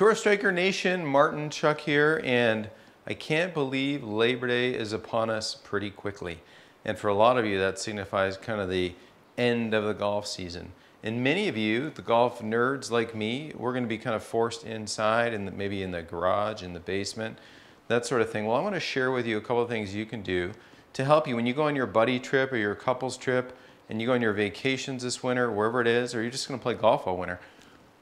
Tour Striker Nation, Martin Chuck here, and I can't believe Labor Day is upon us pretty quickly. And for a lot of you, that signifies kind of the end of the golf season. And many of you, the golf nerds like me, we're going to be kind of forced inside and maybe in the garage, in the basement, that sort of thing. Well, I want to share with you a couple of things you can do to help you when you go on your buddy trip or your couples trip and you go on your vacations this winter, wherever it is, or you're just going to play golf all winter.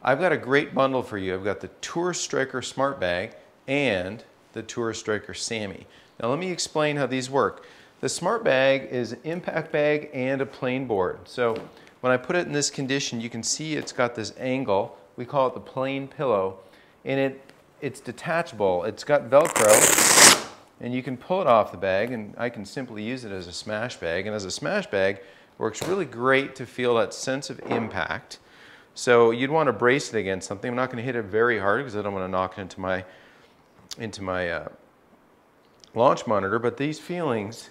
I've got a great bundle for you. I've got the Tour Striker Smart Bag and the Tour Striker S.A.M.I. Now let me explain how these work. The Smart Bag is an impact bag and a plain board. So when I put it in this condition, you can see it's got this angle. We call it the plain pillow. And it's detachable. It's got Velcro, and you can pull it off the bag, and I can simply use it as a smash bag. And as a smash bag, it works really great to feel that sense of impact. So you'd want to brace it against something. I'm not going to hit it very hard because I don't want to knock it into my launch monitor. But these feelings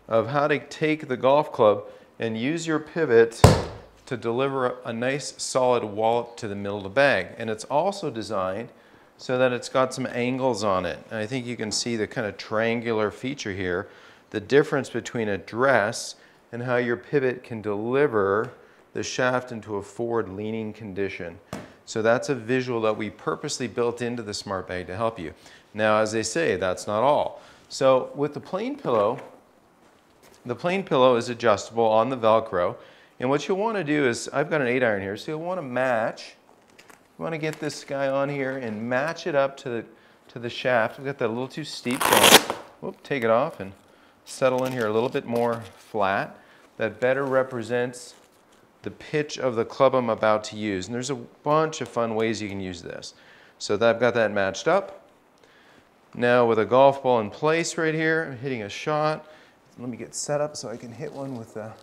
of how to take the golf club and use your pivot to deliver a nice solid wallop to the middle of the bag. And it's also designed so that it's got some angles on it. And I think you can see the kind of triangular feature here, the difference between a dress and how your pivot can deliver the shaft into a forward leaning condition. So that's a visual that we purposely built into the Smart Bag to help you. Now, as they say, that's not all. So with the plain pillow is adjustable on the Velcro. And what you'll want to do is, I've got an 8-iron here, so you'll want to match. You want to get this guy on here and match it up to the shaft. We've got that a little too steep, so whoop, take it off and settle in here a little bit more flat. That better represents the pitch of the club I'm about to use. And there's a bunch of fun ways you can use this. So I've got that matched up. Now with a golf ball in place right here, I'm hitting a shot. Let me get set up so I can hit one with the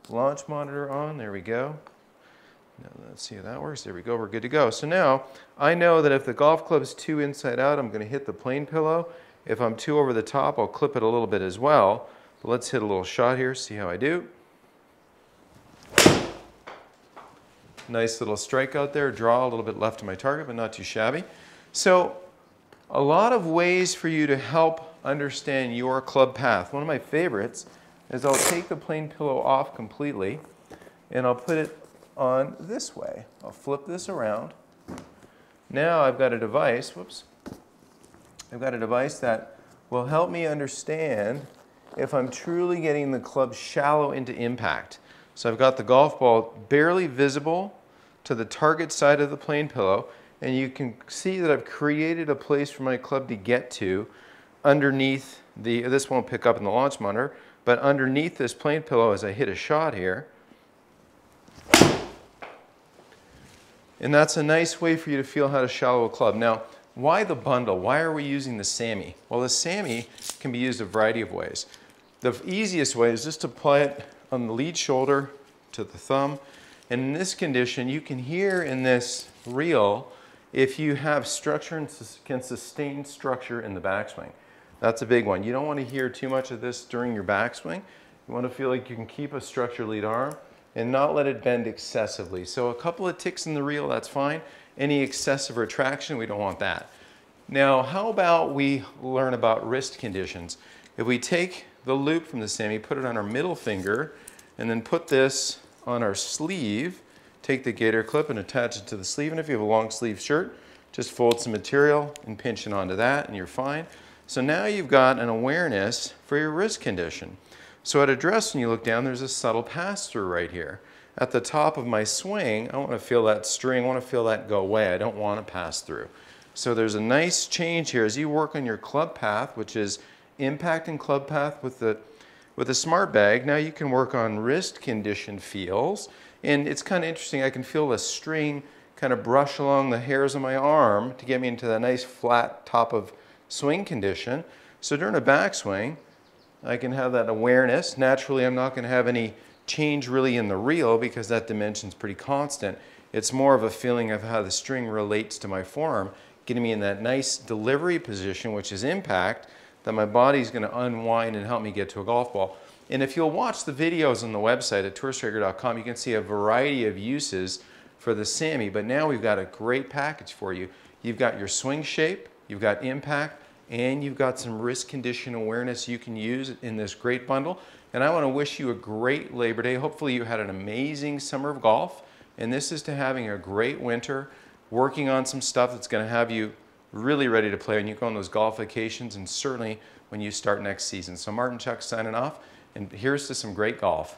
launch monitor on. There we go. Now let's see how that works. There we go. We're good to go. So now I know that if the golf club's too inside out, I'm going to hit the plain pillow. If I'm too over the top, I'll clip it a little bit as well. But let's hit a little shot here, see how I do. Nice little strike out there, draw a little bit left of my target, but not too shabby. So a lot of ways for you to help understand your club path. One of my favorites is I'll take the plain pillow off completely and I'll put it on this way. I'll flip this around. Now I've got a device, whoops. I've got a device that will help me understand if I'm truly getting the club shallow into impact. So I've got the golf ball barely visible to the target side of the plain pillow, and you can see that I've created a place for my club to get to underneath this won't pick up in the launch monitor, but underneath this plain pillow as I hit a shot here. And that's a nice way for you to feel how to shallow a club. Now, why the bundle? Why are we using the S.A.M.I? Well, the S.A.M.I can be used a variety of ways. The easiest way is just to apply it on the lead shoulder to the thumb. And in this condition, you can hear in this reel if you have structure and can sustain structure in the backswing. That's a big one. You don't want to hear too much of this during your backswing. You want to feel like you can keep a structured lead arm and not let it bend excessively. So a couple of ticks in the reel, that's fine. Any excessive retraction, we don't want that. Now, how about we learn about wrist conditions? If we take the loop from the S.A.M.I, put it on our middle finger, and then put this on our sleeve, take the gator clip and attach it to the sleeve. And if you have a long sleeve shirt, just fold some material and pinch it onto that and you're fine. So now you've got an awareness for your wrist condition. So at address, when you look down, there's a subtle pass-through right here. At the top of my swing, I want to feel that string, I want to feel that go away. I don't want to pass through. So there's a nice change here as you work on your club path, which is impact and club path with a Smart Bag. Now you can work on wrist condition feels. And it's kind of interesting. I can feel the string kind of brush along the hairs of my arm to get me into that nice flat top of swing condition. So during a backswing, I can have that awareness. Naturally, I'm not going to have any change really in the reel because that dimension's pretty constant. It's more of a feeling of how the string relates to my forearm, getting me in that nice delivery position, which is impact, that my body's going to unwind and help me get to a golf ball. And if you'll watch the videos on the website at tourstriker.com, you can see a variety of uses for the S.A.M.I, but now we've got a great package for you. You've got your swing shape, you've got impact, and you've got some wrist condition awareness you can use in this great bundle. And I want to wish you a great Labor Day. Hopefully you had an amazing summer of golf, and this is to having a great winter, working on some stuff that's going to have you really ready to play when you go on those golf vacations, and certainly when you start next season. So Martin Chuck signing off, and here's to some great golf.